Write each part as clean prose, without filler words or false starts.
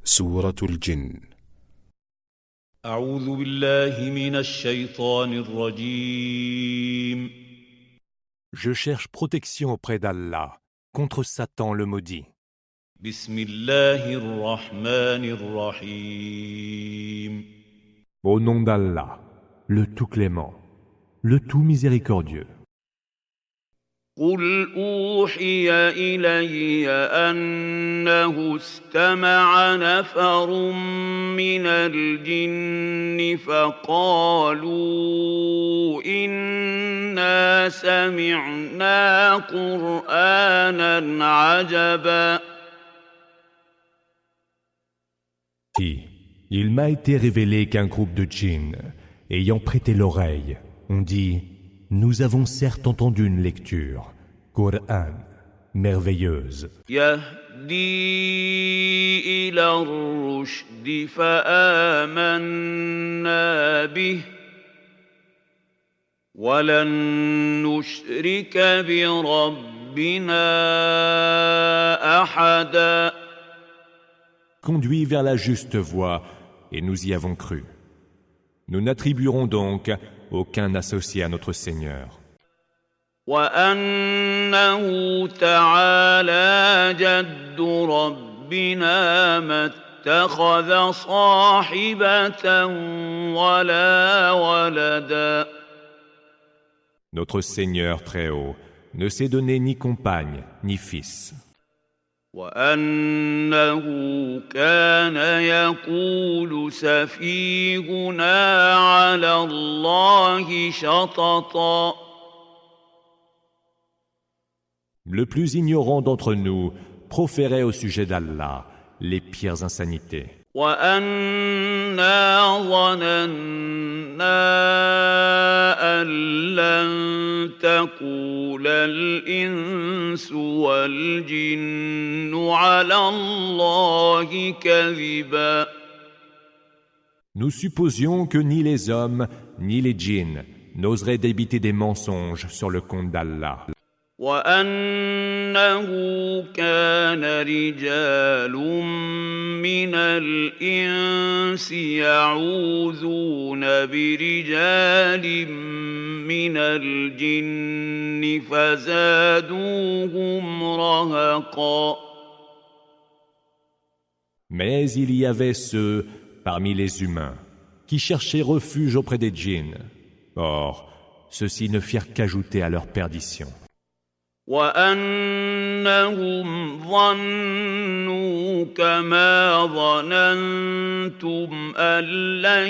سورة الجن. أعوذ بالله من الشيطان الرجيم. Je cherche protection auprès d'Allah contre Satan le maudit. بسم الله الرحمن الرحيم. Au nom d'Allah, le tout clément, le tout miséricordieux. قل أوحي إلي أنه استمع نفر من الجن فقالوا إنا سمعنا قرآنا عجبا. Il m'a été révélé qu'un groupe de djinns, ayant prêté l'oreille, ont dit: nous avons certes entendu une lecture, Coran, merveilleuse. يهدي إلى الرشد فآمنا به ولن نشرك بربنا أحدا. Conduit vers la juste voie, et nous y avons cru. Nous n'attribuerons donc aucun associé à notre Seigneur. وأنه تعالى جد ربنا ما اتخذ صاحبة ولا ولدا. Notre Seigneur très haut ne s'est donné ni compagne ni fils. وأنه كان يقول سفيهنا على الله شططا. Le plus ignorant d'entre nous proférait au sujet d'Allah les pires insanités. وأنا ظننا أن لن تقول الإنس والجن على الله كذبا. Nous supposions que ni les hommes ni les djinns n'oseraient débiter des mensonges sur le compte d'Allah. وأنه كان رجال من الإنس يعوذون برجال من الجن فزادوهم رهقا. Mais il y avait ceux, parmi les humains, qui cherchaient refuge auprès des djinns. Or, ceux-ci ne firent qu'ajouter à leur perdition. وأنهم ظنوا كما ظننتم أن لن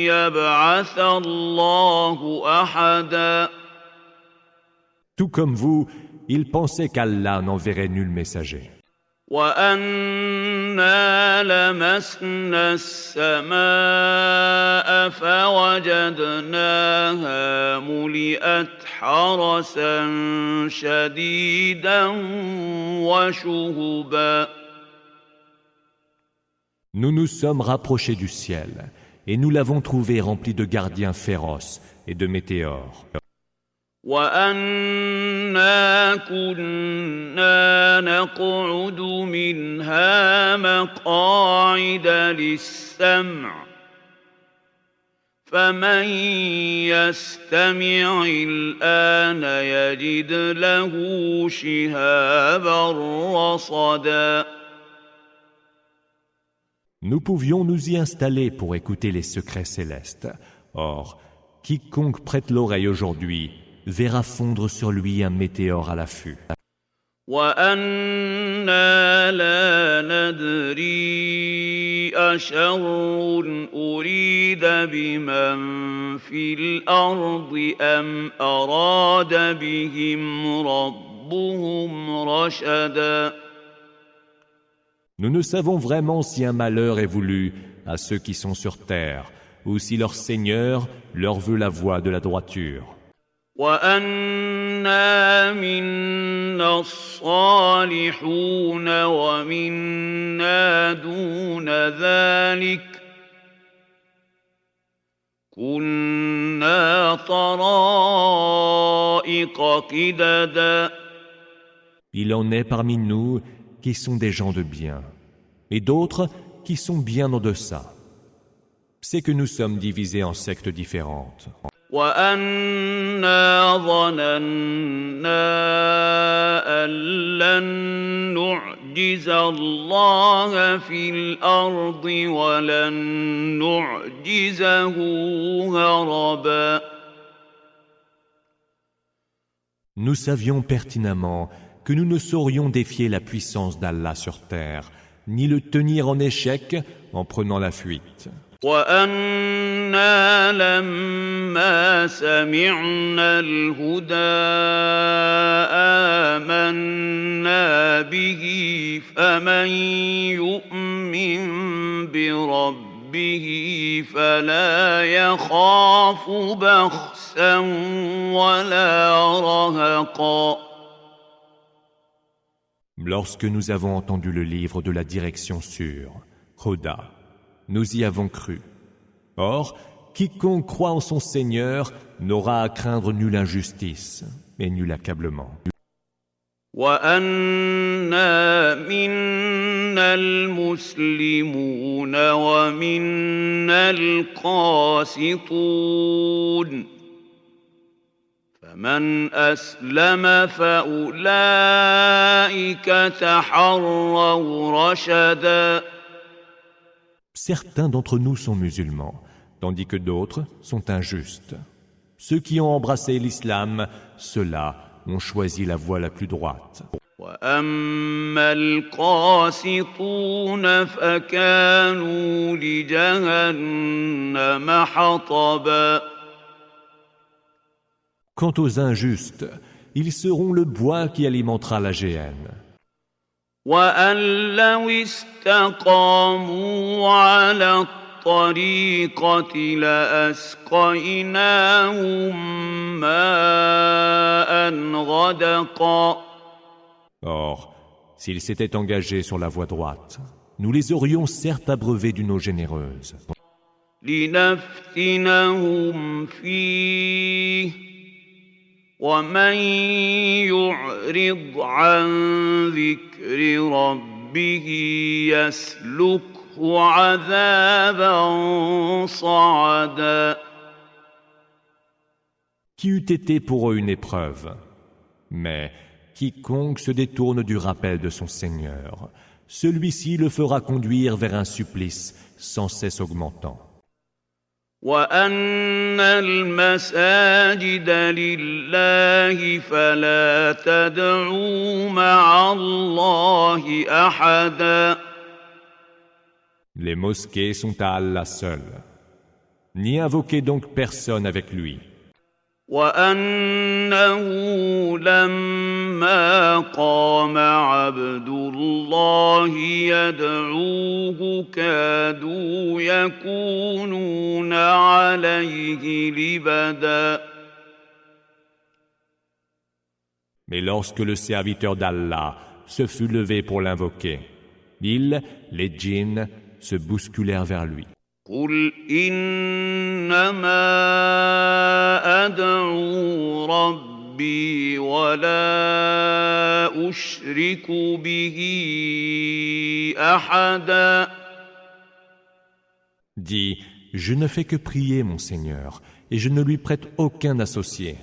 يبعث الله أحدا. Tout comme vous, ils pensaient qu'Allah n'enverrait nul messager. وأنا لمسنا السماء فوجدناها ملئت حرسا شديدا وشهبا. Nous nous sommes rapprochés du ciel, et nous l'avons trouvé rempli de gardiens féroces et de météores. وأنا كنا نقعد منها مقاعد للسمع فمن يستمع الآن يجد له شهابا رصدا. Nous pouvions nous y installer pour écouter les secrets célestes. Or, quiconque prête l'oreille aujourd'hui verra fondre sur lui un météore à l'affût. وأنا لا ندري أشر أريد بمن في الأرض أم أراد بهم ربهم رشدا. Nous ne savons vraiment si un malheur est voulu à ceux qui sont sur terre, ou si leur Seigneur leur veut la voie de la droiture. وأنا منا الصالحون ومنا دون ذلك كنا طرائق قددا. Il en est parmi nous qui sont des gens de bien, et d'autres qui sont bien en deçà. C'est que nous sommes divisés en sectes différentes. وأنا ظننا أن لن نعجز الله في الأرض ولن نعجزه هربا. Nous savions pertinemment que nous ne saurions défier la puissance d'Allah sur terre, ni le tenir en échec en prenant la fuite. وأنا لما سمعنا الهدى آمنا به فمن يؤمن بربه فلا يخاف بخسا ولا رهقا. Lorsque nous avons entendu le livre de la direction sûre, Huda, nous y avons cru. Or, quiconque croit en son Seigneur n'aura à craindre nulle injustice et nul accablement. وَأَنَّا مِنَّا الْمُسْلِمُونَ وَمِنَّا الْقَاسِطُونَ فَمَنْ أَسْلَمَ فَأُولَئِكَ تَحَرَّوْا رَشَدًا. Certains d'entre nous sont musulmans, tandis que d'autres sont injustes. Ceux qui ont embrassé l'islam, ceux-là ont choisi la voie la plus droite. وَأَمَّا الْقَاسِطُونَ فَكَانُوا لِجَهَنَّمَ حَطَبًا. Quant aux injustes, ils seront le bois qui alimentera la géhenne. وَأَن لَّوْ اسْتَقَامُوا عَلَى الطَّرِيقَةِ لَأَسْقَيْنَاهُم مَّاءً غَدَقًا. Or, s'ils s'étaient engagés sur la voie droite, nous les aurions certes abreuvés d'une eau généreuse. لِنَفْتِنَهُمْ فِيهِ وَمَن يُعْرِضْ عَن ذِكْرِ رَبِّهِ يَسْلُكْهُ عَذَابًا صَعَدًا. Qui eût été pour eux une épreuve. Mais quiconque se détourne du rappel de son Seigneur, celui-ci le fera conduire vers un supplice sans cesse augmentant. وَأَنَّ الْمَسَاجِدَ لِلَّهِ فَلَا تَدْعُوا مَعَ اللَّهِ أَحَدًا. Les mosquées sont à Allah seul. N'y invoquez donc personne avec lui. وَأَنَّهُ لَمَّا قَامَ عَبْدُ اللَّهِ يَدْعُوهُ كَادُوا يَكُونُونَ عَلَيْهِ لِبَدًا. Mais lorsque le serviteur d'Allah se fut levé pour l'invoquer, ils, les djinns, se bousculèrent vers lui. قُلْ إِنَّمَا أَدْعُو رَبِّي وَلَا أُشْرِكُ بِهِ أَحَدًا. Dis, je ne fais que prier mon Seigneur, et je ne lui prête aucun associé.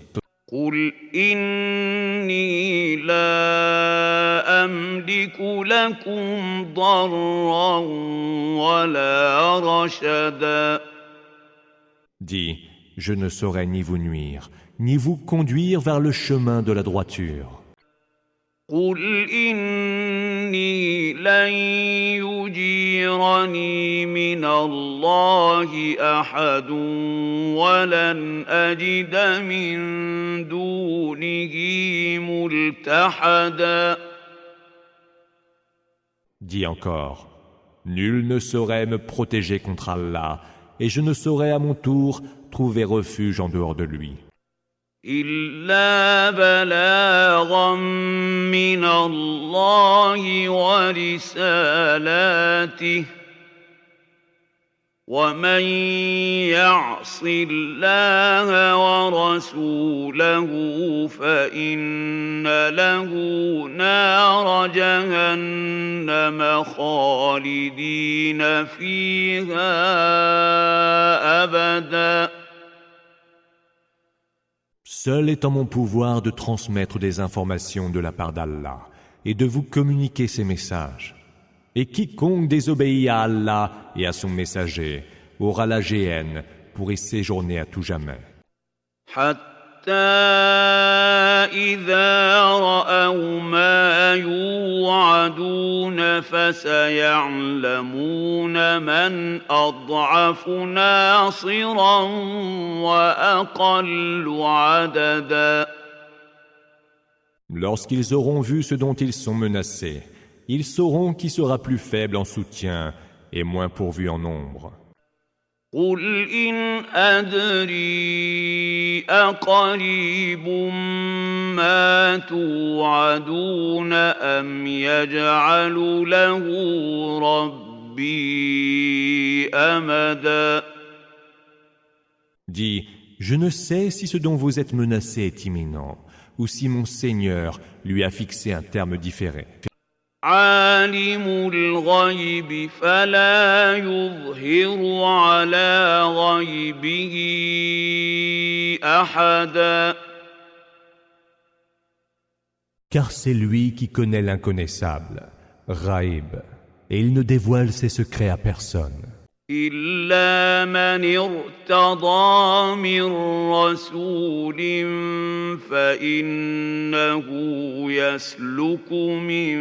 قُلْ إِنِّي لَا أَمْلِكُ لَكُمْ ضَرًّا وَلَا رَشَدًا. Dis, je ne saurais ni vous nuire, ni vous conduire vers le chemin de la droiture. قُلْ إِنِّي لَن يُجِيرَنِي مِنَ اللَّهِ أَحَدٌ وَلَنْ أَجِدَ مِن دُونِهِ مُلْتَحَدًا. Dis encore, nul ne saurait me protéger contre Allah, et je ne saurais à mon tour trouver refuge en dehors de lui. إِلَّا بَلَاغًا مِّنَ اللَّهِ وَرِسَالَاتِهِ ومن يعص الله ورسوله فإن له نار جهنم خالدين فيها أبدا. Seul est en mon pouvoir de transmettre des informations de la part d'Allah et de vous communiquer ces messages. Et quiconque désobéit à Allah et à son messager aura la géhenne pour y séjourner à tout jamais. حتى إذا رأوا ما يوعدون فسيعلمون من أضعف ناصرا وأقل عددا. Lorsqu'ils auront vu ce dont ils sont menacés, ils sauront qui sera plus faible en soutien et moins pourvu en nombre. قل إن أدري أقريب ما توعدون أم يجعل له ربي أمدا. Dis, je ne sais si ce dont vous êtes menacé est imminent, ou si mon Seigneur lui a fixé un terme différé. عالم الغيب فلا يظهر على غيبه أحدا. Car c'est lui qui connaît l'inconnaissable, Ghaib, et il ne dévoile ses secrets à personne. إلا من ارتضى من رسول فإنه يسلك من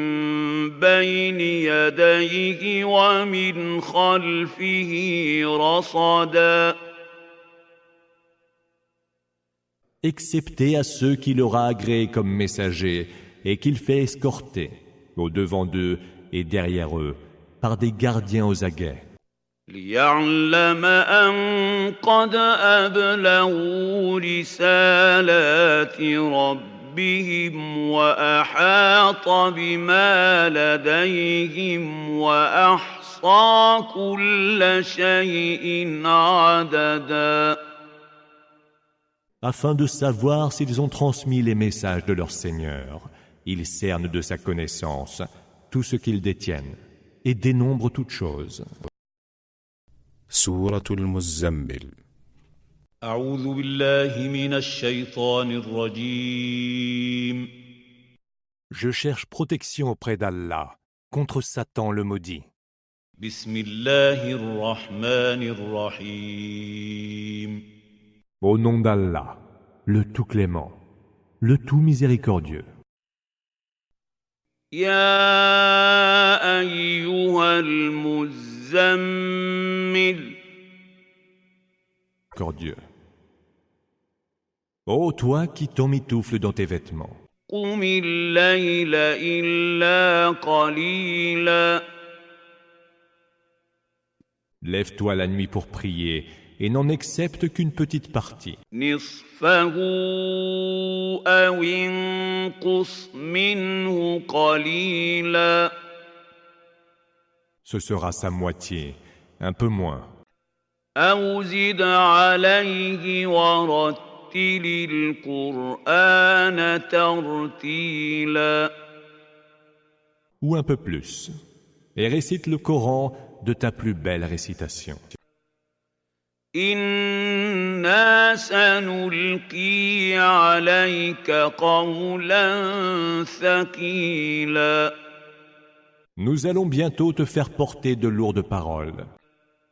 بين يديه ومن خلفه رصدا. Excepté à ceux qu'il aura agréés comme messagers et qu'il fait escorter, au devant d'eux et derrière eux, par des gardiens aux aguets. ليعلم أن قد أبلغوا رسالات ربهم وأحاط بما لديهم وأحصى كل شيء عددا. Afin de savoir s'ils ont transmis les messages de leur Seigneur, ils cernent de sa connaissance tout ce qu'ils détiennent et dénombrent toutes choses. سورة المزمل. أعوذ بالله من الشيطان الرجيم. Je cherche protection auprès d'Allah contre Satan le maudit. بسم الله الرحمن الرحيم. Au nom d'Allah, le tout clément, le tout miséricordieux. يا أيها المزمل. Miséricordieux. Ô toi qui t'emmitoufles dans tes vêtements, قم الليل إلا قليلا. lève-toi la nuit pour prier et n'en accepte qu'une petite partie. نصفه أو انقص منه قليلا. Ce sera sa moitié, un peu moins. أو زد عليه ورتل القرآن ترتيلا. Ou un peu plus. Et récite le Coran de ta plus belle récitation. إنا سنلقي عليك قولا ثقيلا. Nous allons bientôt te faire porter de lourdes paroles.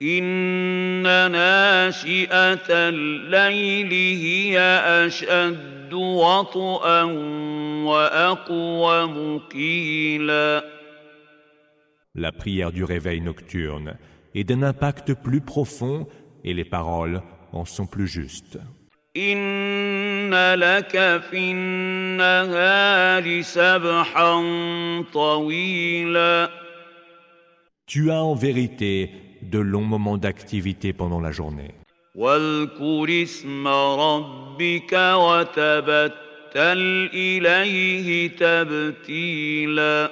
إن ناشئة الليل هي أشد وطئا وأقوم قيلا. La prière du réveil nocturne est d'un impact plus profond et les paroles en sont plus justes. إن لك في النهار سبحا طويلا. Tu as en vérité de longs moments d'activité pendant la journée. واذكر اسم ربك وتبتل إليه تبتيلا.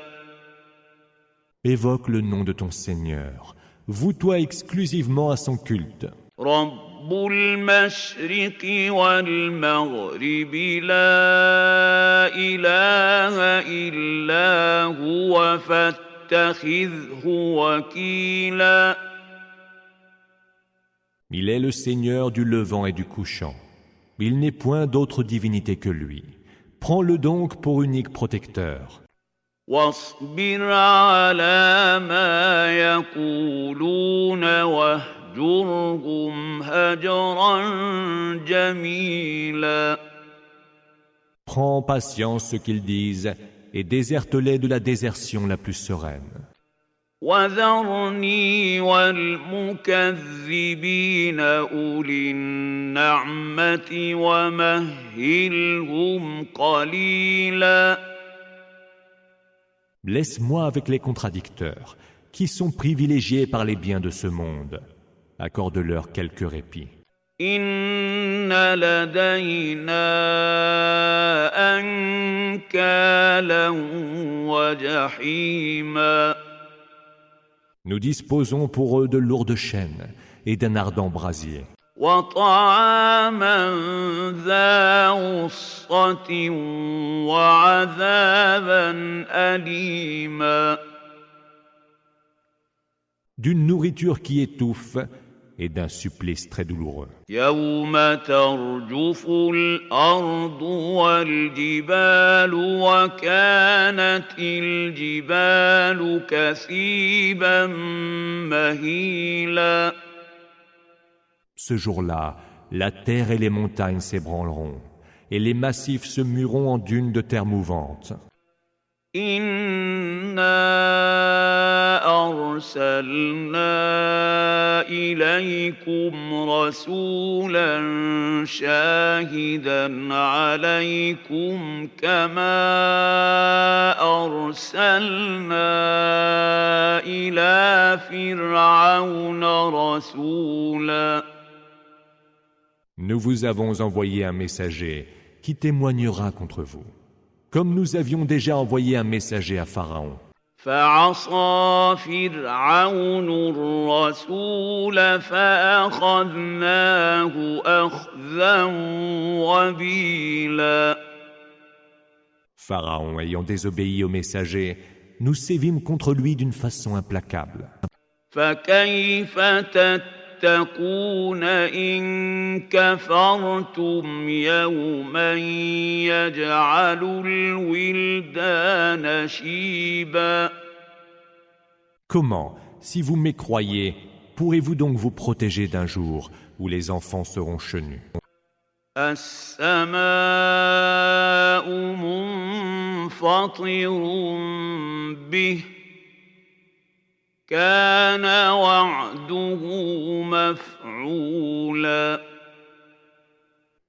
Évoque le nom de ton Seigneur, Voue-toi exclusivement à son culte. رب المشرق والمغرب لا إله إلا هو فاتخذه وكيلا. Il est le Seigneur du levant et du couchant. Il n'est point d'autre divinité que lui. Prends-le donc pour unique protecteur. واصبر على ما يقولون واهجرهم هجرا جميلا. Prends patience ce qu'ils disent et déserte-les de la désertion la plus sereine. وذرني والمكذبين أولي النعمة ومهلهم قليلا. Laisse-moi avec les contradicteurs, qui sont privilégiés par les biens de ce monde. Accorde-leur quelques répits. إن لدينا أنكالا وجحيما. Nous disposons pour eux de lourdes chaînes et d'un ardent brasier. وطعاما ذا غصة وعذابا أليما. D'une nourriture qui étouffe et d'un supplice très douloureux. يوم ترجف الأرض والجبال وكانت الجبال كثيبا مهيلا. Ce jour-là, la terre et les montagnes s'ébranleront, et les massifs se mueront en dunes de terre mouvantes. إنا أرسلنا إليكم رسولا شاهدا عليكم كما أرسلنا إلى فرعون رسولا. Nous vous avons envoyé un messager qui témoignera contre vous, comme nous avions déjà envoyé un messager à Pharaon. فعصى فرعون الرسول فأخذناه أخذا وبيلا. Pharaon ayant désobéi au messager, nous sévîmes contre lui d'une façon implacable. فكيف تتقون إن كفرتم يوما يجعل الولدان شيبا. Comment, si vous mécroyez, pourrez-vous donc vous protéger d'un jour où les enfants seront chenus? السماء منفطر به كان وعده مفعولا.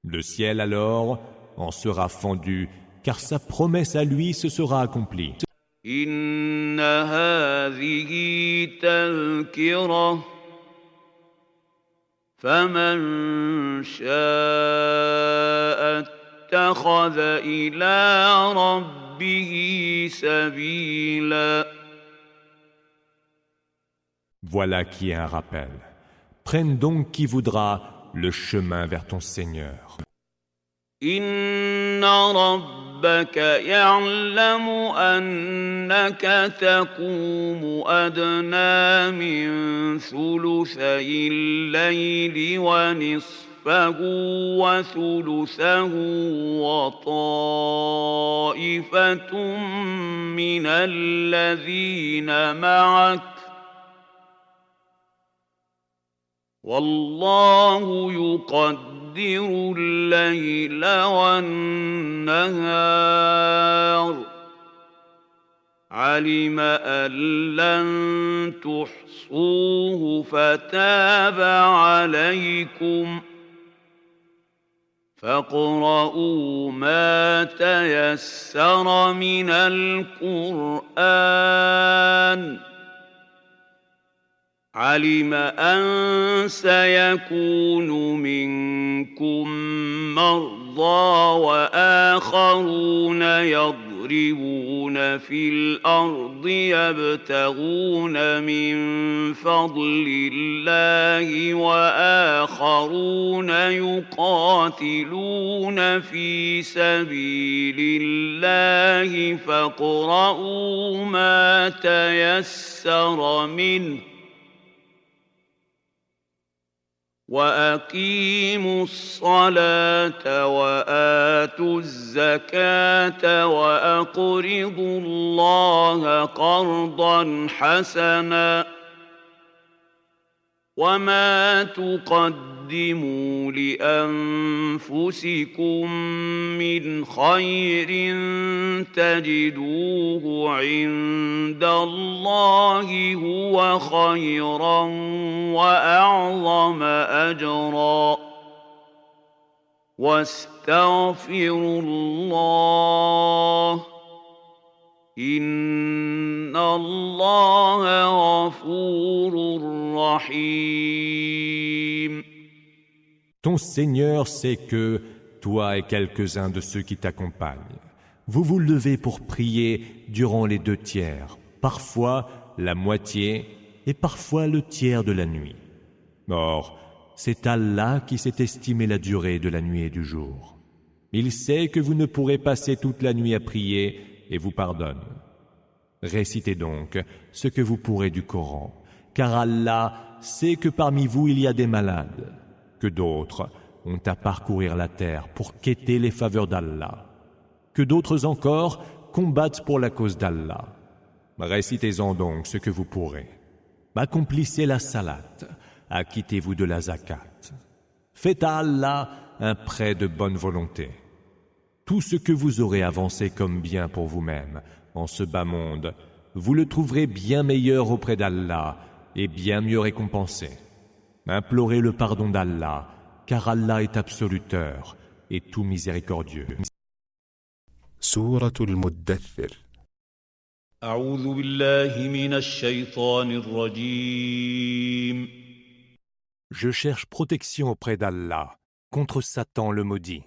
Le ciel alors en sera fendu, car sa promesse à lui se sera accomplie. إن هذه تذكرة فمن شاء اتخذ إلى ربه سبيلا. Voilà qui est un rappel. Prenne donc qui voudra le chemin vers ton Seigneur. إن ربك يعلم أنك تقوم أدنى من ثلثي الليل ونصفه وثلثه وطائفة من الذين معك والله يقدر الليل والنهار علم أن لن تحصوه فتاب عليكم فاقرؤوا ما تيسر من القرآن علم أن سيكون منكم مرضى وآخرون يضربون يضربون في الأرض يبتغون من فضل الله وآخرون يقاتلون في سبيل الله فاقرؤوا ما تيسر منه وأقيموا الصلاة وآتوا الزكاة وأقرضوا الله قرضا حسنا وما تقدموا لأنفسكم من خير تجدوه عند الله هو خيرا وأعظم أجرا واستغفروا الله إن الله غفور رحيم. Ton Seigneur sait que, toi et quelques-uns de ceux qui t'accompagnent, vous vous levez pour prier durant les 2 tiers, parfois la moitié et parfois le tiers de la nuit. Or, c'est Allah qui sait estimer la durée de la nuit et du jour. Il sait que vous ne pourrez passer toute la nuit à prier et vous pardonne. Récitez donc ce que vous pourrez du Coran, car Allah sait que parmi vous il y a des malades, que d'autres ont à parcourir la terre pour quêter les faveurs d'Allah, que d'autres encore combattent pour la cause d'Allah. Récitez-en donc ce que vous pourrez. Accomplissez la salat, acquittez-vous de la zakat. Faites à Allah un prêt de bonne volonté. Tout ce que vous aurez avancé comme bien pour vous-même en ce bas monde, vous le trouverez bien meilleur auprès d'Allah et bien mieux récompensé. Implorez le pardon d'Allah, car Allah est absoluteur et tout miséricordieux. سورة المدثر. أعوذ بالله من الشيطان الرجيم. Je cherche protection auprès d'Allah contre Satan le maudit.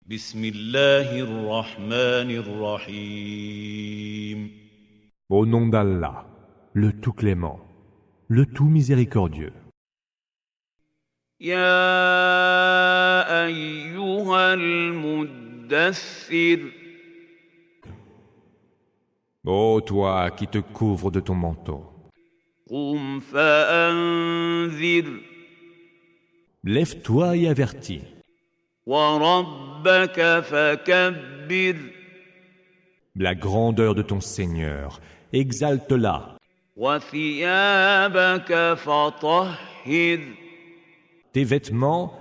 بسم الله الرحمن الرحيم. Au nom d'Allah, le tout clément, le tout miséricordieux. يا أيها المدثر Ô toi qui te couvres de ton manteau, قم فأنذر lève-toi et avertis. وربك فكبر La grandeur de ton Seigneur, exalte-la. وثيابك فطهر Tes vêtements,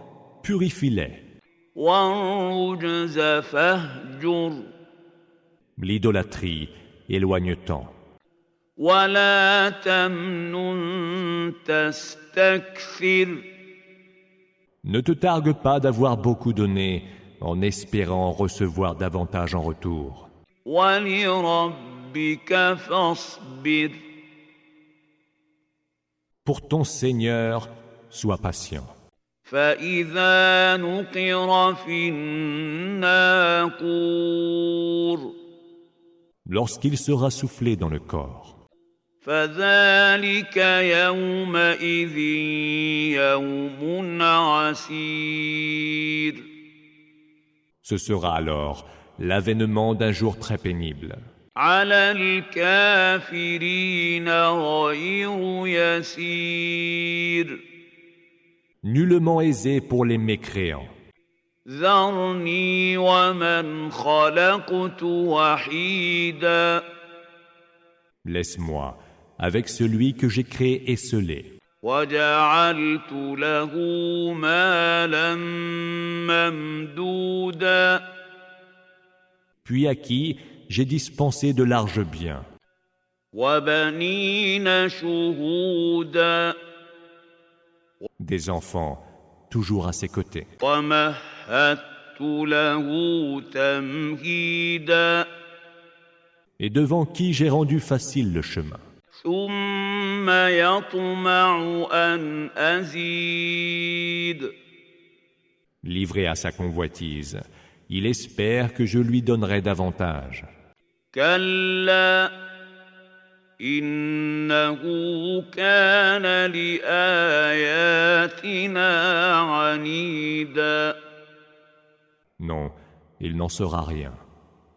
purifie-les. والرجز فاهجر L'idolâtrie, éloigne-t'en. ولا تمنن تستكثر Ne te targue pas d'avoir beaucoup donné en espérant recevoir davantage en retour. ولربك فاصبر Pour ton Seigneur, sois patient. فإذا نقر في الناقور Lorsqu'il sera soufflé dans le corps, فذلك يومئذ يوم عسير ce sera alors l'avènement d'un jour très pénible. على الكافرين غير يسير Nullement aisé pour les mécréants. ذرني ومن خلقت وحيدا Laisse-moi avec celui que j'ai créé esselé, وجعلت له مالا ممدودا puis à qui j'ai dispensé de larges biens, وبنين شهودا des enfants toujours à ses côtés, ومهدت له تمهيدا et devant qui j'ai rendu facile le chemin. ثم يطمع أن أزيد Livré à sa convoitise, il espère que je lui donnerai davantage. كلا إنه كان لآياتنا عنيدا. Non, il n'en sera rien,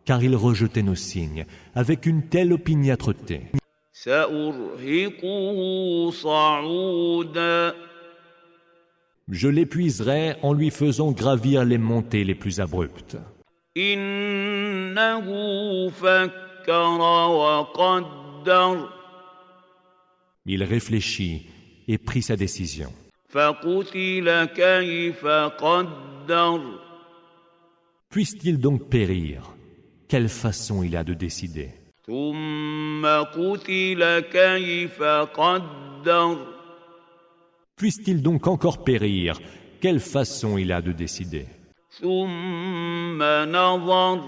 car il rejetait nos signes avec une telle opiniâtreté. سأرهقه صعودا. Je l'épuiserai en lui faisant gravir les montées les plus abruptes. إنه فكر وقدر. Il réfléchit et prit sa décision. فقتل كيف قدر. Puisse-t-il donc périr? Quelle façon il a de décider? ثم قتل كيف قدر. Puisse-t-il donc encore périr? Quelle façon il a de décider? ثم نظر.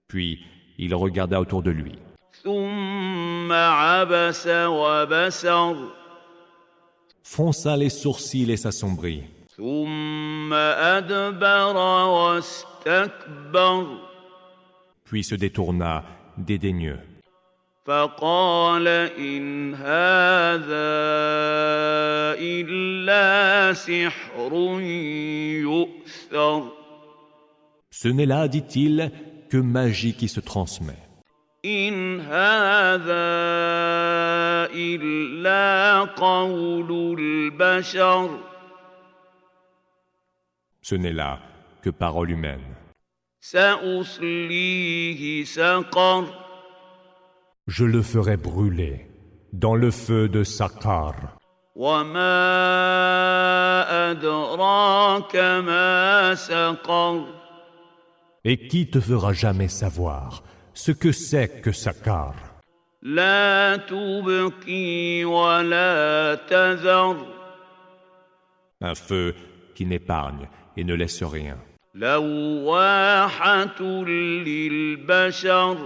Puis il regarda autour de lui. ثم عبس وبسر. Fronça les sourcils et s'assombrit. ثم أدبر واستكبر. Puis se détourna, dédaigneux. فقال إن هذا إلا سحر يؤثر. Ce n'est là, dit-il, que magie qui se transmet. إن هذا إلا قول البشر. Ce n'est là que parole humaine. سأصليه سقر. Je le ferai brûler dans le feu de Sakar. وما أدراك ما سقر. Et qui te fera jamais savoir ce que c'est que Sakar? لا تبقي ولا تذر. Un feu qui n'épargne et ne laisse rien. لواحة للبشر.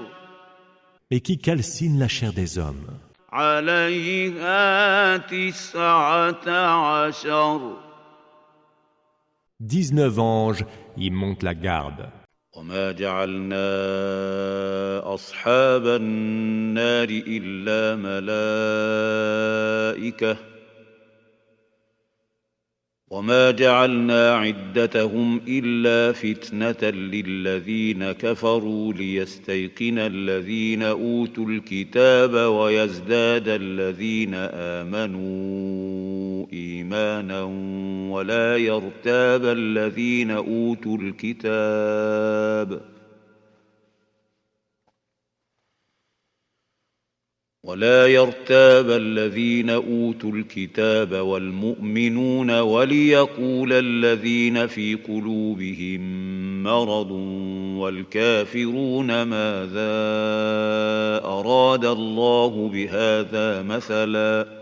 Et qui calcine la chair des hommes. عليها 19. 19 anges y montent la garde. وما جعلنا أصحاب النار إلا ملائكة وما جعلنا عدتهم إلا فتنة للذين كفروا ليستيقن الذين أوتوا الكتاب ويزداد الذين آمنوا إيمانا ولا يرتاب الذين أوتوا الكتاب والمؤمنون وليقول الذين في قلوبهم مرض والكافرون ماذا أراد الله بهذا مثلا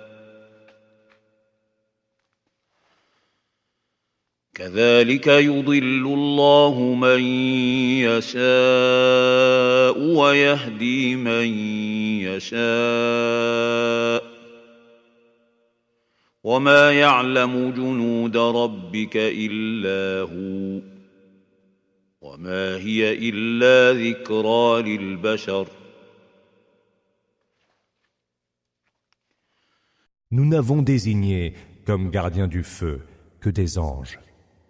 كذلك يضل الله من يشاء ويهدي من يشاء وما يعلم جنود ربك إلا هو وما هي إلا ذكرى للبشر. Nous n'avons désigné comme gardiens du feu que des anges.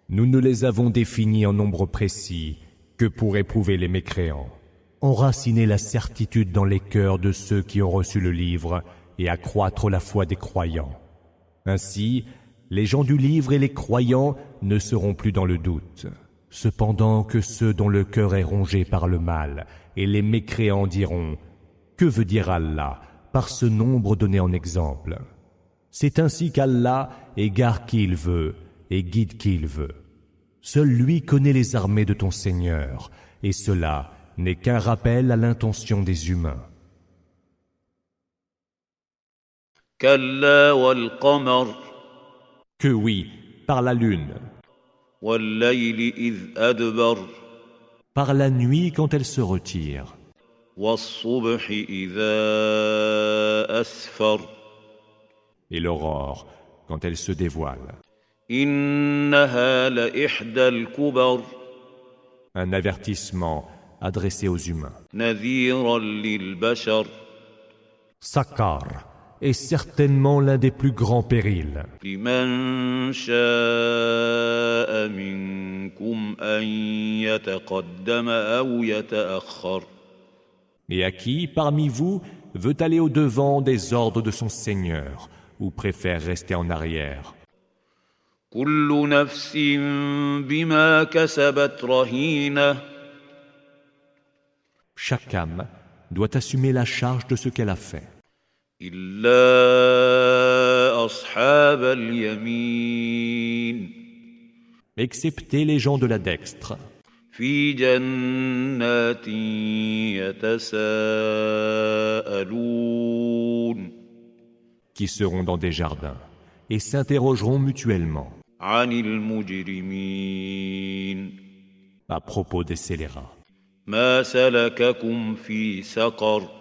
Nous ne les avons définis en nombre précis que pour éprouver les mécréants, enraciner la certitude dans les cœurs de ceux qui ont reçu le livre et accroître la foi des croyants. Ainsi, les gens du livre et les croyants ne seront plus dans le doute. Cependant que ceux dont le cœur est rongé par le mal et les mécréants diront « Que veut dire Allah par ce nombre donné en exemple ?» C'est ainsi qu'Allah égare qui il veut et guide qui il veut. Seul lui connaît les armées de ton Seigneur, et cela n'est qu'un rappel à l'intention des humains. كلا والقمر Que oui, par la lune, والليل إذ أدبر par la nuit quand elle se retire, والصبح إذا أسفر et l'aurore quand elle se dévoile. إنها لإحدى الكبر Un avertissement adressé aux humains. نذيرا للبشر Sakar est certainement l'un des plus grands périls. لمن شاء منكم أن يتقدم أو يتأخر Et à qui, parmi vous, veut aller au-devant des ordres de son Seigneur ou préfère rester en arrière? كل نفس بما كسبت رهينة Chaque âme doit assumer la charge de ce qu'elle a fait, إلا أصحاب اليمين excepté les gens de la dextre, في جنات يتساءلون qui seront dans des jardins et s'interrogeront mutuellement عن المجرمين à propos des scélérats. ما سلككم في سقر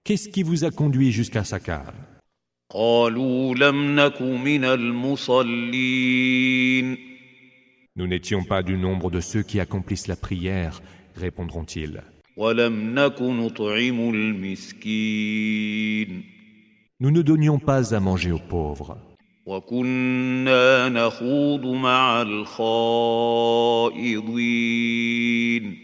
Qu'est-ce qui vous a conduit jusqu'à Sakar? قالوا لم نك من المصلين Nous n'étions pas du nombre de ceux qui accomplissent la prière, répondront-ils. ولم نك نطعم المسكين Nous ne donnions pas à manger aux pauvres. وكنا نخوض مع الخائضين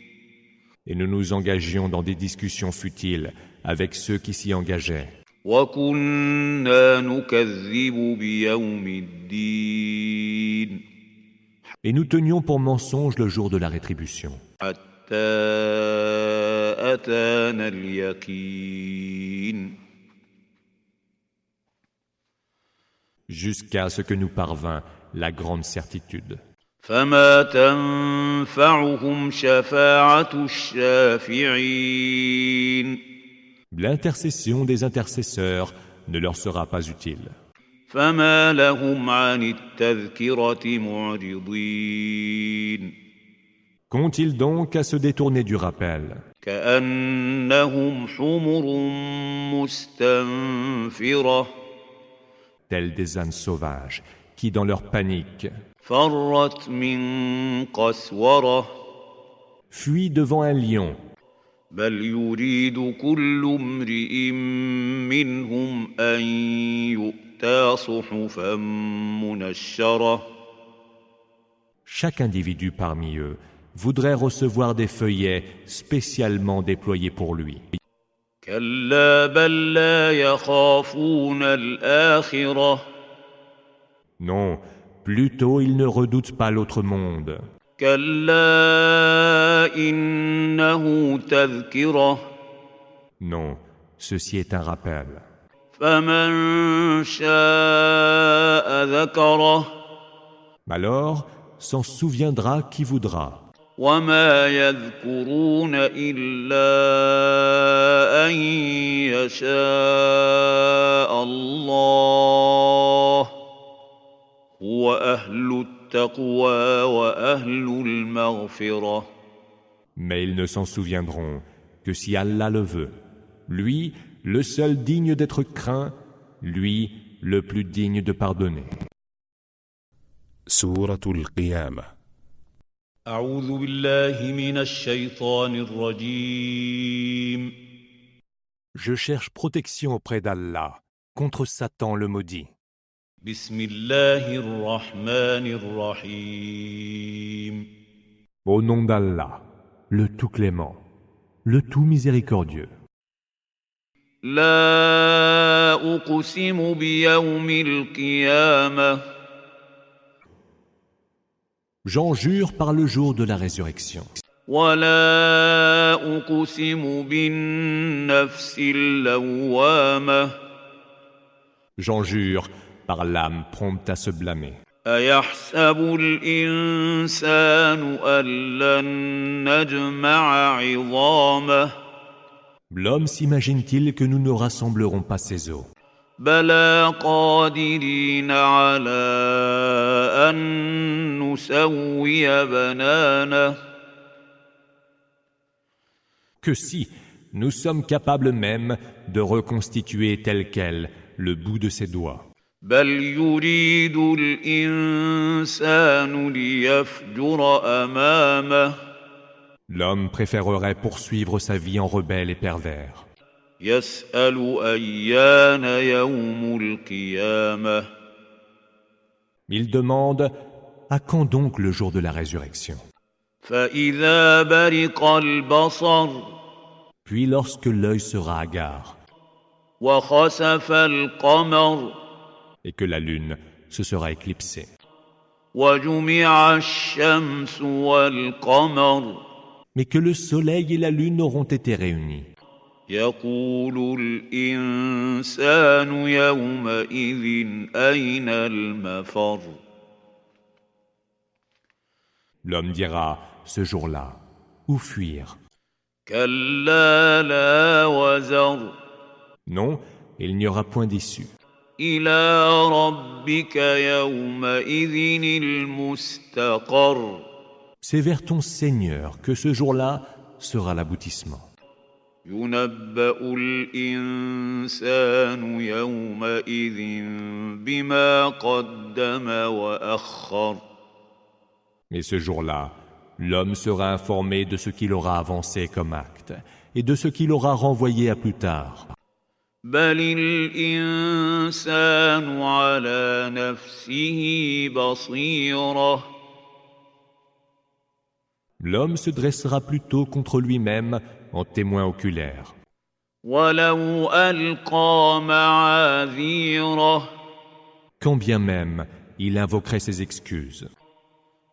Et nous nous engagions dans des discussions futiles avec ceux qui s'y engageaient. وكنا نكذب بيوم الدين Et nous tenions pour mensonge le jour de la rétribution, حتى أتانا اليقين jusqu'à ce que nous parvint la grande certitude. فما تنفعهم شفاعة الشافعين L'intercession des intercesseurs ne leur sera pas utile. فما لهم عن التذكرة معرضين Qu'ont-ils donc à se détourner du rappel? كأنهم حمر مستنفرة Tels des ânes sauvages qui, dans leur panique, فرت من قسورة fuient devant un lion. بل يريد كل امرئ منهم أن يؤتى صحفا منشرة Chaque individu parmi eux voudrait recevoir des feuillets spécialement déployés pour lui. كلا بل لا يخافون الآخرة Non, plutôt ils ne redoutent pas l'autre monde. كلا إنه تذكرة Non, ceci est un rappel. فمن شاء ذكره Alors, s'en souviendra qui voudra. وما يذكرون إلا أن يشاء الله هو أهل التقوى وأهل المغفرة Mais ils ne s'en souviendront que si Allah le veut. Lui, le seul digne d'être craint, lui, le plus digne de pardonner. سورة القيامة. أعوذ بالله من الشيطان الرجيم Je cherche protection auprès d'Allah contre Satan le maudit. بسم الله الرحمن الرحيم Au nom d'Allah, le tout clément, le tout miséricordieux. لا أقسم بيوم القيامة J'en jure par le jour de la résurrection. ولا أقسم بالنفس اللوامة J'en jure par l'âme prompte à se blâmer. أيحسب الإنسان أن لن نجمع عظامه L'homme s'imagine-t-il que nous ne rassemblerons pas ses os? بلى قادرين على أن نسوي بنانه Que si nous sommes capables même de reconstituer tel quel le bout de ses doigts. بل يريد الإنسان ليفجر أمامه L'homme préférerait poursuivre sa vie en rebelle et pervers. يسأل أيان يوم القيامة Il demande à quand donc le jour de la résurrection. فإذا برق البصر Puis lorsque l'œil sera hagard وخسف القمر et que la lune se sera éclipsée, وجمع الشمس والقمر mais que le soleil et la lune auront été réunis, يقول الإنسان يومئذ أين المفر l'homme dira ce jour-là, où fuir? كلا لا وزر Non, il n'y aura point d'issue. إلى ربك يومئذ المستقر C'est vers ton Seigneur que ce jour-là sera l'aboutissement. ينبأ الإنسان يومئذ بما قدم وأخر Mais ce jour-là, l'homme sera informé de ce qu'il aura avancé comme acte et de ce qu'il aura renvoyé à plus tard. بل الإنسان على نفسه بصيرة L'homme se dressera plutôt contre lui-même en témoin oculaire. ولو ألقى معاذيره Quand bien même il invoquerait ses excuses.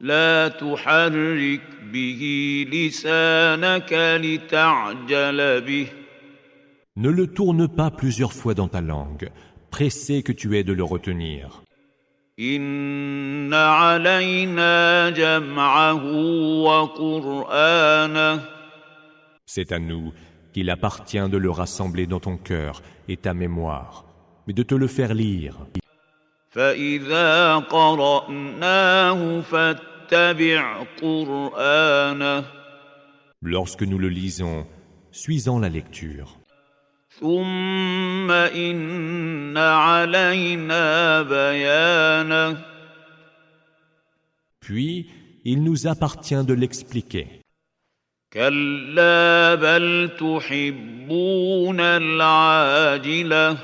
لا تحرك به لسانك لتعجل به Ne le tourne pas plusieurs fois dans ta langue, pressé que tu es de le retenir. إن علينا جمعه وقرآنه C'est à nous qu'il appartient de le rassembler dans ton cœur et ta mémoire, mais de te le faire lire. فإذا قرأناه فاتبع قرآنه Lorsque nous le lisons, suis-en la lecture. ثم إن علينا بيانه Puis, il nous appartient de l'expliquer. كلا بل تحبون العاجلة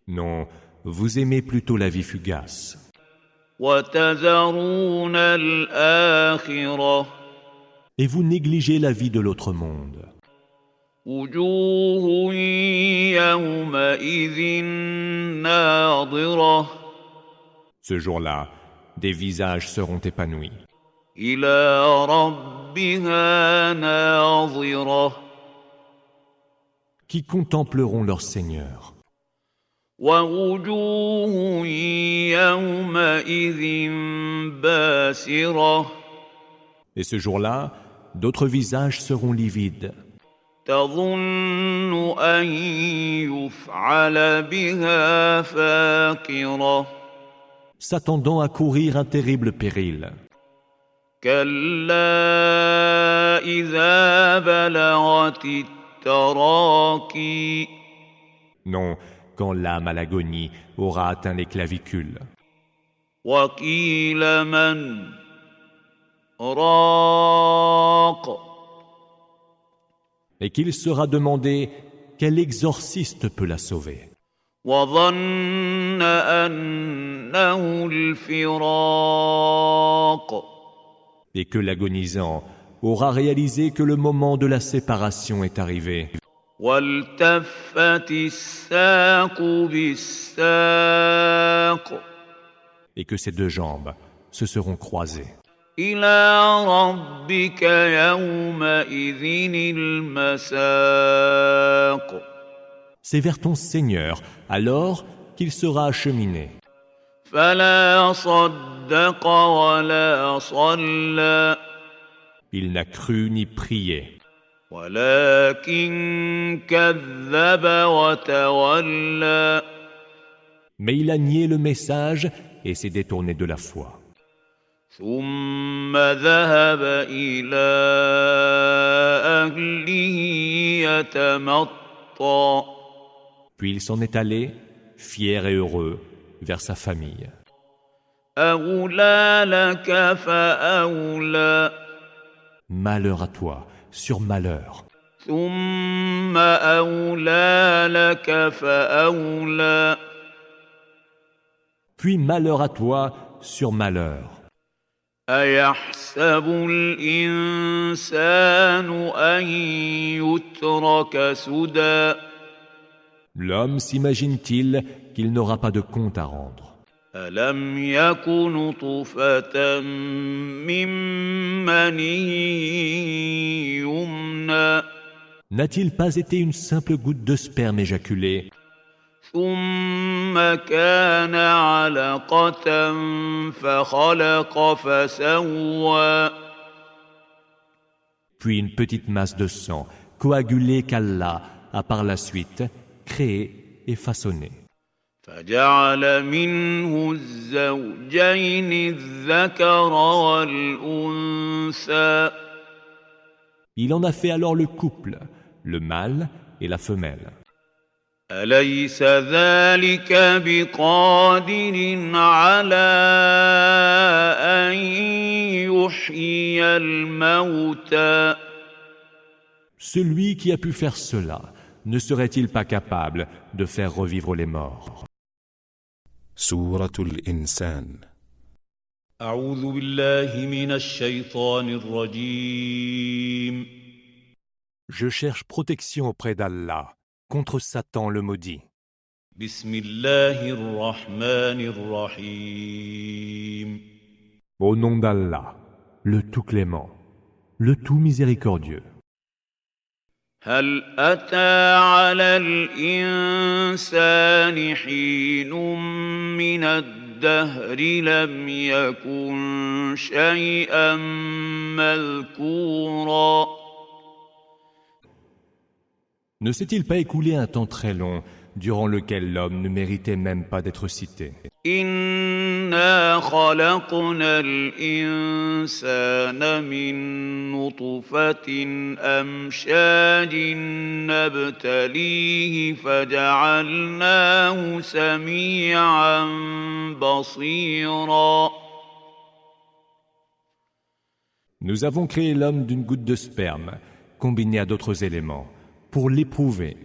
Non, vous aimez plutôt la vie fugace. وتذرون الآخرة Et vous négligez la vie de l'autre monde. وجوه يومئذ ناظرة Ce jour-là, des visages seront épanouis. إلى ربها ناظرة Qui contempleront leur Seigneur. ووجوه يومئذ باسرة Et ce jour-là, d'autres visages seront livides, تظن أن يفعل بها فاقرة s'attendant à courir un terrible péril. كلا إذا بلغت التراقي Non, quand l'âme à l'agonie aura atteint les clavicules. وقيل من راق Et qu'il sera demandé quel exorciste peut la sauver. وظن أنه الفراق Et que l'agonisant aura réalisé que le moment de la séparation est arrivé. والتفت الساق بالساق Et que ces deux jambes se seront croisées. إلى ربك يومئذ المساق C'est vers ton Seigneur alors qu'il sera acheminé. فلا صدق ولا صلى Il n'a cru ni prié, ولكن كذب وتولى mais il a nié le message et s'est détourné de la foi. ثم ذهب إلى أهله يتمطى Puis il s'en est allé, fier et heureux, vers sa famille. أولى لك فأولى Malheur à toi, sur malheur. ثم أولى لك فأولى Puis malheur à toi, sur malheur. أيحسب الإنسان أن يترك سدى L'homme s'imagine-t-il qu'il n'aura pas de compte à rendre? ألم يك نطفة من مني يمنى N'a-t-il pas été une simple goutte de sperme éjaculée, ثم كان علقة فخلق فسوى puis une petite masse de sang, coagulée qu'Allah a par la suite créée et façonnée? فجعل منه الزوجين الذكر والأنثى Il en a fait alors le couple, le mâle et la femelle. أليس ذلك بقادر على أن يحيي الموتى Celui qui a pu faire cela, ne serait-il pas capable de faire revivre les morts? سورة الإنسان. أعوذ بالله من الشيطان الرجيم. Je cherche protection auprès d'Allah contre Satan le maudit. بسم الله الرحمن الرحيم. Au nom d'Allah, le tout clément, le tout miséricordieux. هل أتى على الإنسان حين من الدهر لم يكن شيئا مذكورا Ne s'est-il pas écoulé un temps très long durant lequel l'homme ne méritait même pas d'être cité? إنا خلقنا الإنسان من نطفة أمشاج نبتليه فجعلناه سميعا بصيرا Nous avons créé l'homme d'une goutte de sperme, combinée à d'autres éléments, pour l'éprouver,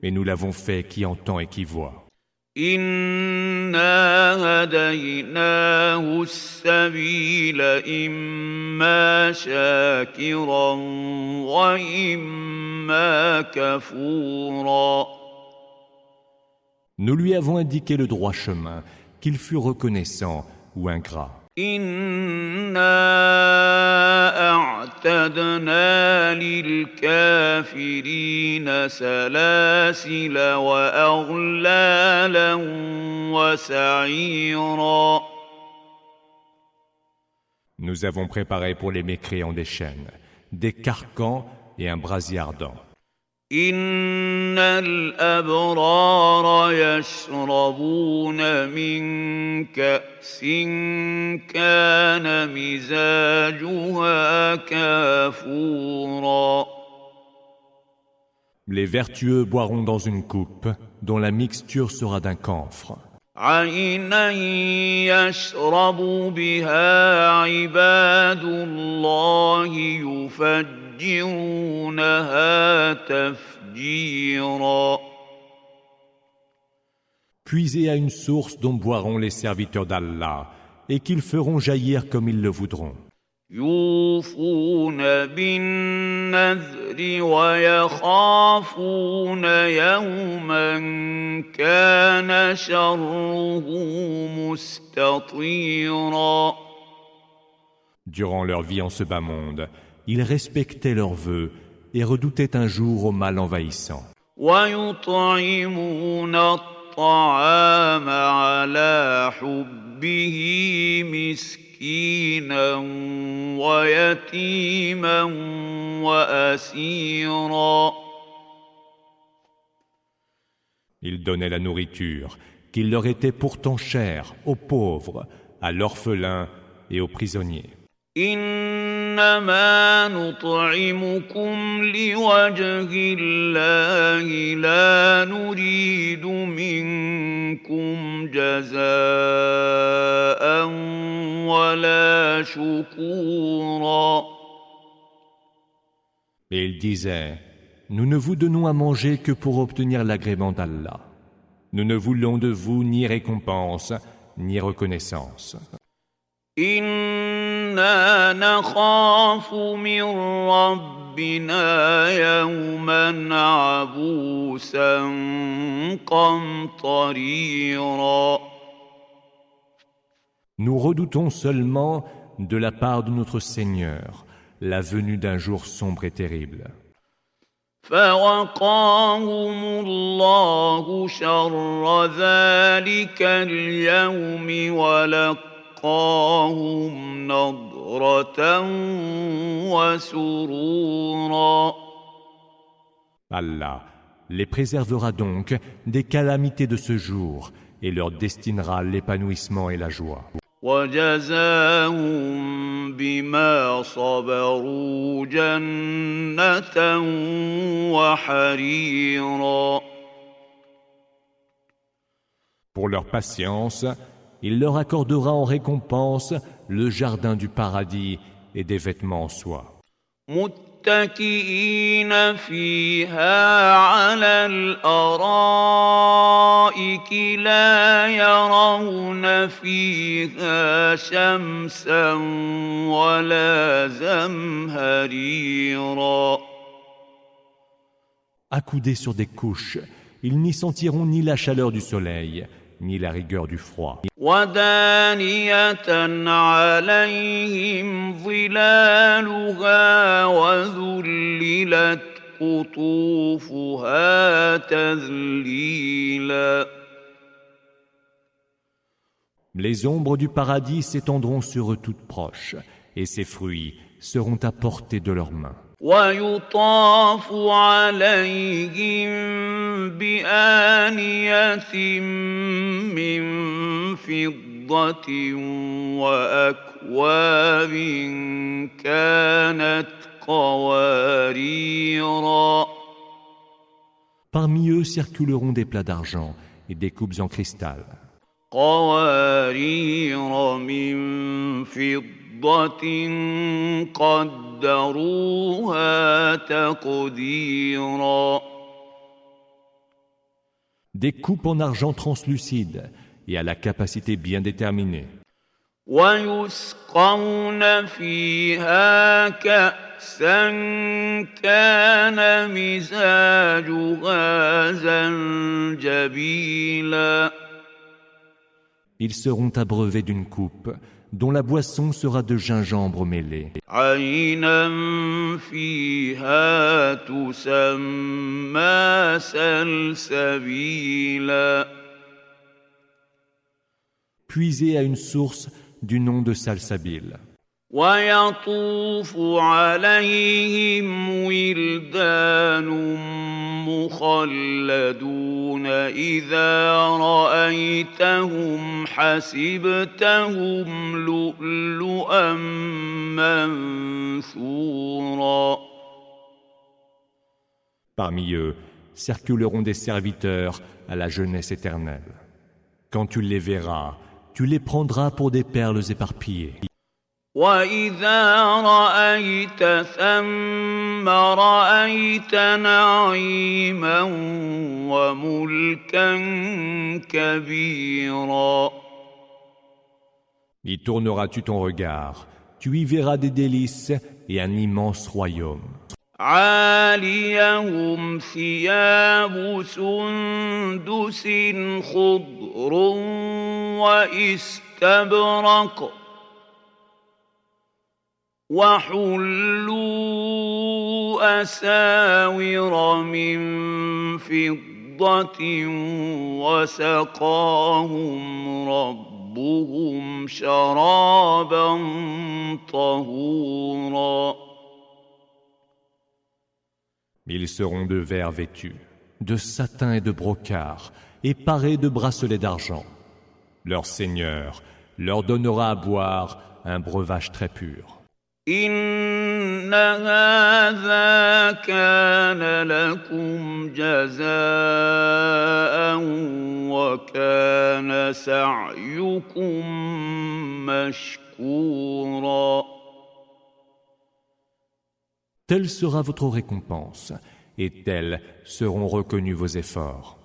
et nous l'avons fait qui entend et qui voit. إنا هديناه السبيل إما شاكرا وإما كفورا Nous lui avons indiqué le droit chemin, qu'il fût reconnaissant ou ingrat. إنا أعتدنا للكافرين سلاسل وأغلالا وسعيرا Nous avons préparé pour les mécréants des chaînes, des carcans et un brasier ardent. إن الأبرار يشربون من كأس كان مزاجها كافورا Les vertueux boiront dans une coupe dont la mixture sera d'un camphre. عينا يشرب بها عباد الله يفجرونها تفجيرا Puisés à une source dont boiront les serviteurs d'Allah et qu'ils feront jaillir comme ils le voudront. يوفون بالنذر ويخافون يوما كان شره مستطيرا Durant leur vie en ce bas monde, ils respectaient leurs vœux et redoutaient un jour au mal envahissant. ويطعمون الطعام على حبه مسكينا ويتيما وأسيرا Ils donnaient la nourriture, qui leur était pourtant chère, aux pauvres, à l'orphelin et aux prisonniers. إنما نطعمكم لوجه الله لا نريد منكم جزاء ولا شكورا. Et il disait, nous ne vous donnons à manger que pour obtenir l'agrément d'Allah. Nous ne voulons de vous ni récompense, ni reconnaissance. إنا نخاف من ربنا يوما عبوسا قمطريرا. Nous redoutons seulement de la part de notre Seigneur la venue d'un jour sombre et terrible. فوقاهم الله شر ذلك اليوم ولقاهم نضرة وسرورا. Allah les préservera donc des calamités de ce jour et leur destinera l'épanouissement et la joie. وجزاهم بما صبروا جنة وحريرا. Pour leur patience, il leur accordera en récompense le jardin du paradis et des vêtements en soie. متكئين فيها على الأرائك لا يرون فيها شمسا ولا زمهريرا. Accoudés sur des couches, ils n'y sentiront ni la chaleur du soleil, ni la rigueur du froid. ودانية عليهم ظلالها وذللت قطوفها تذليلا. Les ombres du paradis s'étendront sur eux toutes proches, et ses fruits seront à portée de leurs mains. ويطاف عليهم بآنية من فضة وأكواب كانت قواريرا. Parmi eux circuleront des plats d'argent et des coupes en cristal. قوارير من فضة قدروها تقديرا. Des coupes en argent translucide et à la capacité bien déterminée. ويسقون فيها كأسا كان مزاجها زنجبيلا. Ils seront abreuvés d'une coupe dont la boisson sera de gingembre mêlé. عينا فيها تسمى سلسبيلا. Puisée à une source du nom de Salsabil. ويطوف عليهم ولدان مخلدون إذا رأيتهم حسبتهم لؤلؤا منثورا. Parmi eux circuleront des serviteurs à la jeunesse éternelle. Quand tu les verras, tu les prendras pour des perles éparpillées. وإذا رأيت ثم رأيت نعيما وملكا كبيرا. Y tourneras-tu ton regard, tu y verras des délices et un immense royaume. عاليهم ثياب سندس خضر واستبرق وحلوا أساور من فضة وسقاهم ربهم شرابا طهورا. Ils seront de verre vêtus, de satin et de brocart, et parés de bracelets d'argent. Leur Seigneur leur donnera à boire un breuvage très pur. إن هذا كان لكم جزاء وكان سعيكم مشكورا. Telle sera votre récompense, et tels seront reconnus vos efforts.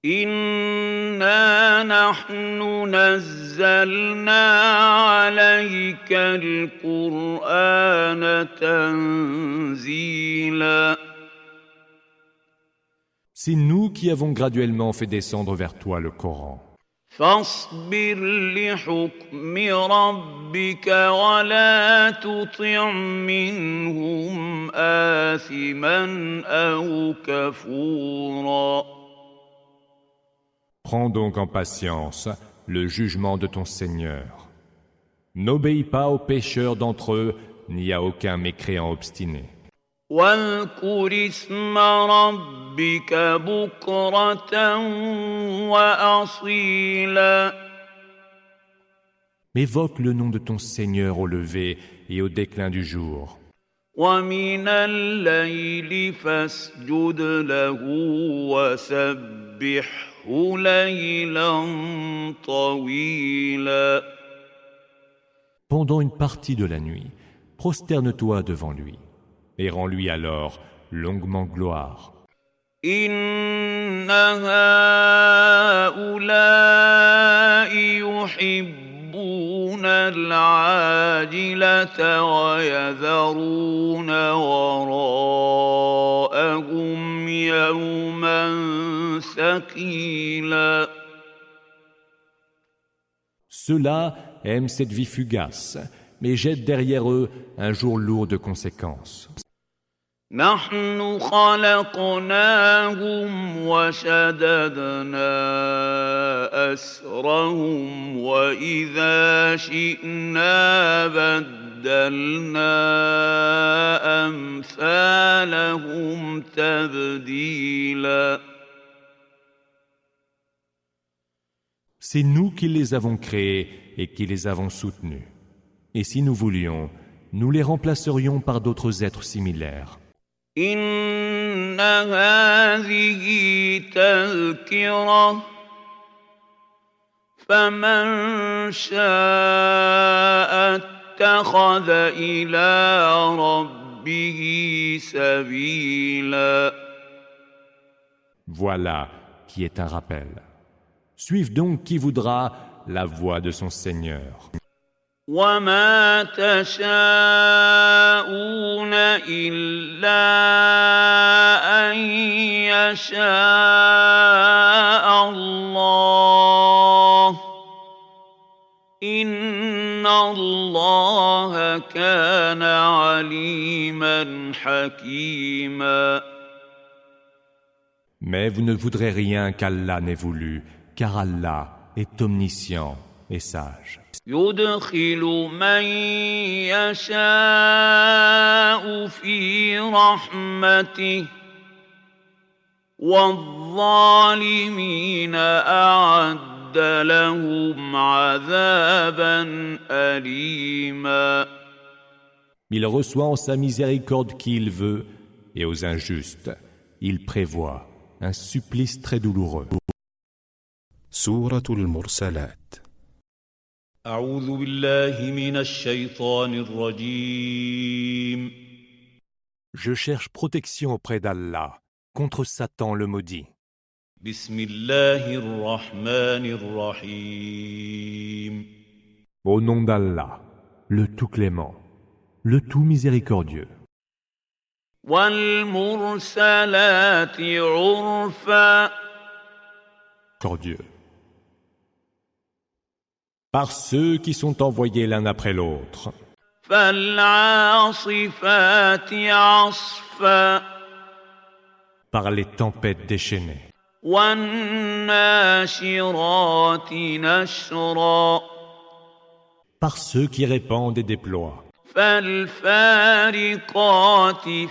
إنا نحن نزلنا عليك القرآن تنزيلا. C'est nous qui avons graduellement fait descendre vers toi le Coran. فاصبر لحكم ربك ولا تطع منهم آثما أو كفورا. Prends donc en patience le jugement de ton Seigneur. N'obéis pas aux pécheurs d'entre eux, ni à aucun mécréant obstiné. واذكر اسم ربك بكرة وأصيلا. Évoque le nom de ton Seigneur au lever et au déclin du jour. ومن الليل فاسجد له وسبحه ليلا طويلا. Pendant une partie de la nuit, prosterne-toi devant lui, et rends-lui alors longuement gloire. إن هؤلاء يحبون العاجلة ويذرون وراءهم يوما ثقيلا. Ceux-là aiment cette vie fugace, mais jettent derrière eux un jour lourd de conséquences. نحن خلقناهم وشددنا أسرهم وإذا شئنا بدلنا أمثالهم تبديلا. C'est nous qui les avons créés et qui les avons soutenus. Et si nous voulions, nous les remplacerions par d'autres êtres similaires. إن هذه تذكرة فمن شاء اتخذ إلى ربه سبيلا. Voilà qui est un rappel. Suive donc qui voudra la voie de son Seigneur. وما تشاءون إلا أن يشاء الله إن الله كان عليما حكيما. Mais vous ne voudrez rien qu'Allah n'ait voulu, car Allah est omniscient et sage. يدخل من يشاء في رحمته والظالمين أعد لهم عذابا أليما. Il reçoit en sa miséricorde qui il veut, et aux injustes, il prévoit un supplice très douloureux. سورة المرسلات. أعوذ بالله من الشيطان الرجيم. Je cherche protection auprès d'Allah contre Satan le maudit. بسم الله الرحمن الرحيم. Au nom d'Allah, le tout clément, le tout miséricordieux. والمرسلات عرفا Miséricordieux. Par ceux qui sont envoyés l'un après l'autre. فالعاصفات عصفا Par les tempêtes déchaînées. والناشرات نشرا Par ceux qui répandent et déploient. فالفارقات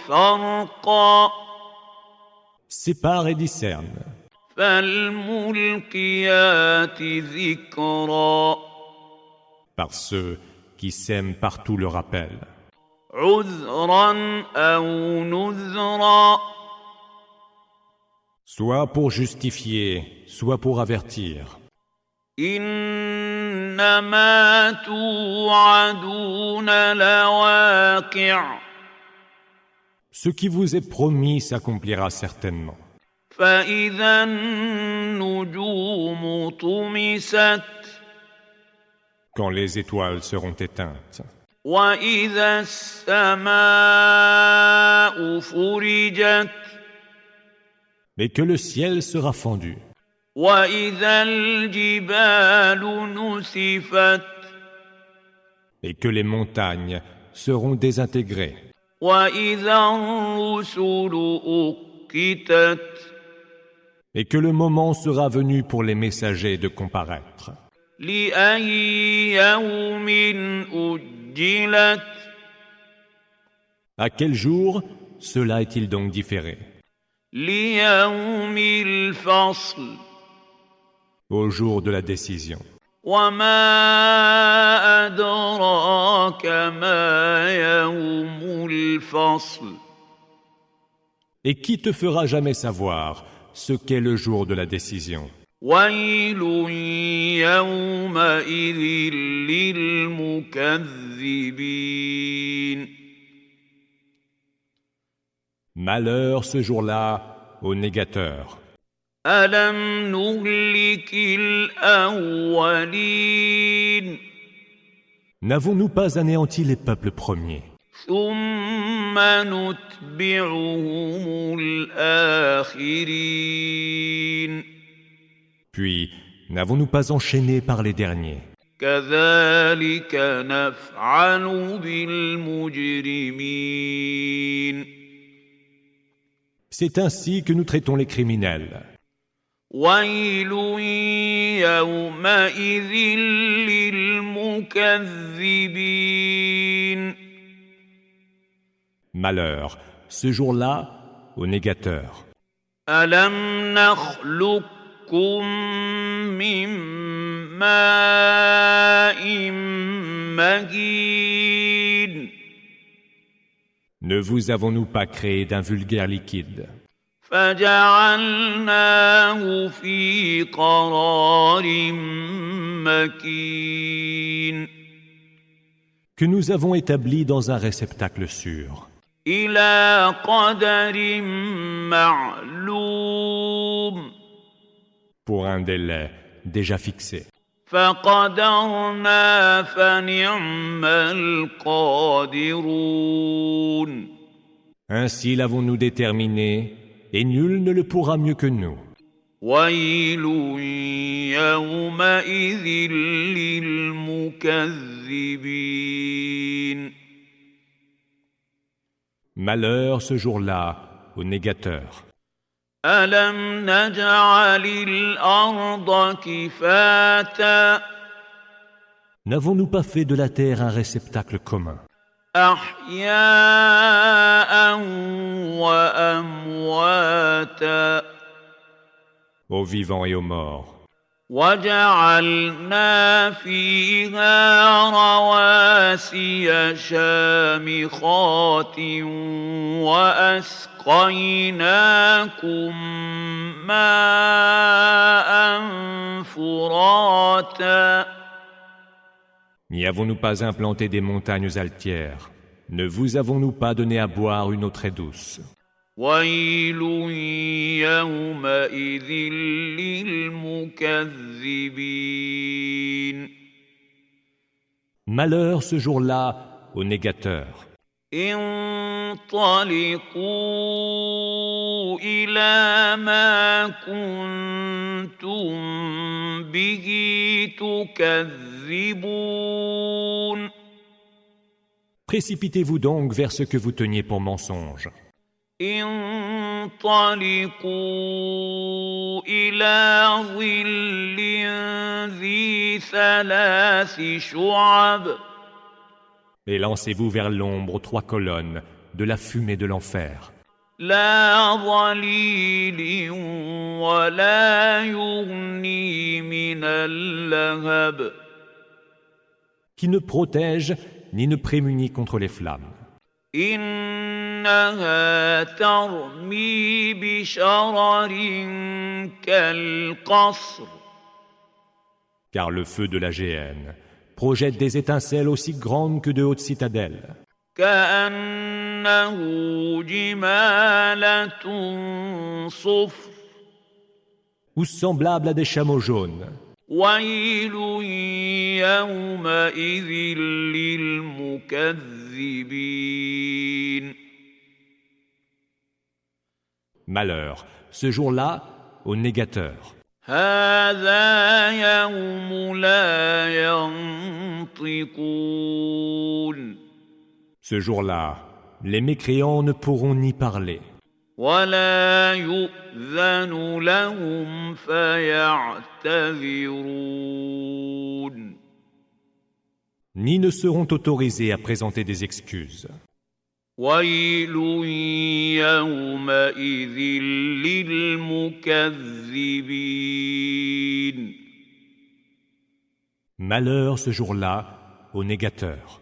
فرقا Séparent et discernent. فالملقيات ذكرا Par ceux qui sèment partout le rappel. عذرا أو نذرا soit pour justifier, soit pour avertir. إنما توعدون لواقع Ce qui vous est promis s'accomplira certainement. فإذا النجوم طمست Quand les étoiles seront éteintes, وإذا السماء فرجت et que le ciel sera fendu, وإذا الجبال نسفت et que les montagnes seront désintégrées, وإذا الرسل أقتت et que le moment sera venu pour les messagers de comparaître. لأي يوم أجلت À quel jour cela est-il donc différé? ليوم الفصل Au jour de la décision. وما أدراك ما يوم الفصل Et qui te fera jamais savoir ce qu'est le jour de la décision? ويل يومئذ للمكذبين Malheur ce jour-là aux négateurs. ألم نهلك الأولين N'avons-nous pas anéanti les peuples premiers? ثم نتبعهم الآخرين Puis, n'avons-nous pas enchaîné par les derniers? كذلك نفعل بالمجرمين C'est ainsi que nous traitons les criminels. ويل يومئذ للمكذبين Malheur, ce jour-là, aux négateurs. ألم نخلقكم من ماء مهين Ne vous avons-nous pas créé d'un vulgaire liquide, فجعلناه في قرار مكين que nous avons établi dans un réceptacle sûr, إلى قدر معلوم pour un délai déjà fixé? فقدرنا فنعم القادرون Ainsi l'avons-nous déterminé, et nul ne le pourra mieux que nous. ويل يومئذ للمكذبين Malheur ce jour-là aux négateurs. ألم نجعل الأرض كفاتا N'avons-nous pas fait de la terre un réceptacle commun, أحياء وأمواتا aux vivants et aux morts, وجعلنا فيها رواسي شامخات وأسقيناكم ماء فراتا N'y avons-nous pas implanté des montagnes altières? Ne vous avons-nous pas donné à boire une eau très douce? ويل يومئذ للمكذبين Malheur ce jour-là aux négateurs. انطلقوا إلى ما كنتم به تكذبون Précipitez-vous donc vers ce que vous teniez pour mensonge. انطلقوا إلى ظل ذي ثلاث شعب Et lancez-vous vers l'ombre aux trois colonnes de la fumée de l'enfer, لا ظليل ولا يغني من اللهب qui ne protège ni ne prémunit contre les flammes. إنها ترمي بشرر كالقصر. Car le feu de la géhenne projette des étincelles aussi grandes que de hautes citadelles. كأنه جمالة صفر. Ou semblables à des chameaux jaunes. ويل يومئذ للمكذبين. Malheur, ce jour-là, aux négateurs. هذا يوم لا ينطقون. Ce jour-là, les mécréants ne pourront ni parler. ولا يؤذن لهم فيعتذرون. Ni ne seront autorisés à présenter des excuses. ويل يومئذ للمكذبين. Malheur ce jour-là aux négateurs.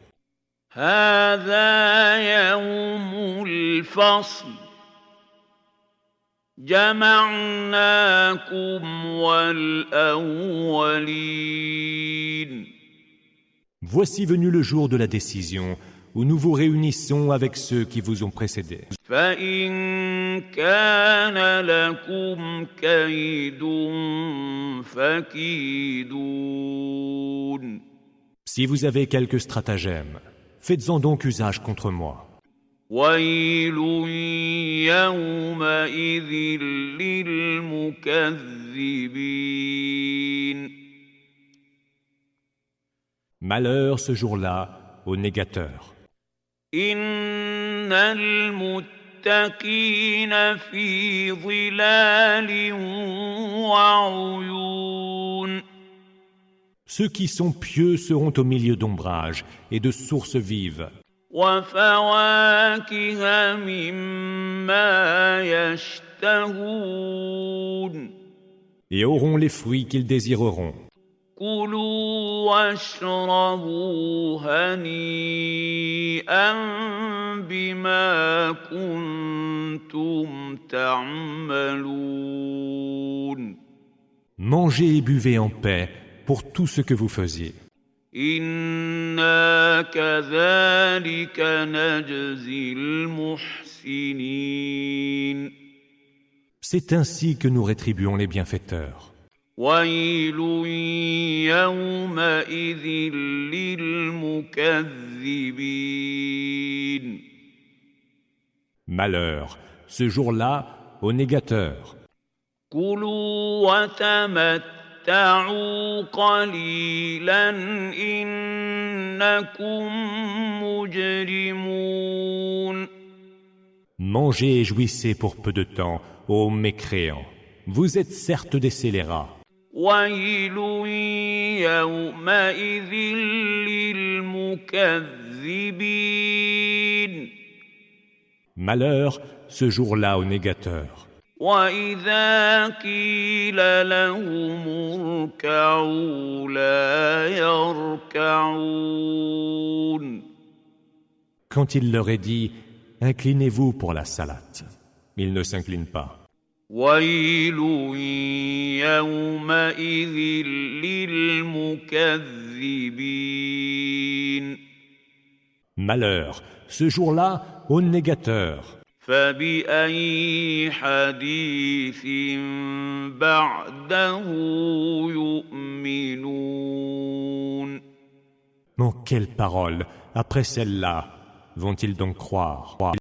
هذا يوم الفصل جمعناكم والأولين. Voici venu le jour de la décision, où nous vous réunissons avec ceux qui vous ont précédés. فإن كان لكم كيد فكيدون. Si vous avez quelques stratagèmes, faites-en donc usage contre moi. ويل يومئذ للمكذبين. Malheur ce jour-là aux négateurs. إن المتقين في ظلال وعيون. Ceux qui sont pieux seront au milieu d'ombrages et de sources vives. وفواكه مما يشتهون. Et auront les fruits qu'ils désireront. كلوا واشربوا هنيئا بما كنتم تعملون. Mangez et buvez en paix pour tout ce que vous faisiez. إنا كذلك نجزي المحسنين. C'est ainsi que nous rétribuons les bienfaiteurs. ويل يومئذ للمكذبين. Malheur, ce jour-là, aux négateurs. كلوا وتمتعوا قليلا إنكم مجرمون. Mangez et jouissez pour peu de temps, ô mécréants. Vous êtes certes des scélérats. ويل يومئذ للمكذبين. Malheur, ce jour-là aux négateurs. وإذا قيل لهم اركعوا لا يركعون. Quand il leur est dit, inclinez-vous pour la salate, ils ne s'inclinent pas. ويل يومئذ للمكذبين. Malheur, ce jour-là aux négateurs. فبأي حديث بعده يؤمنون. En quelles paroles, après celle-là, vont-ils donc croire?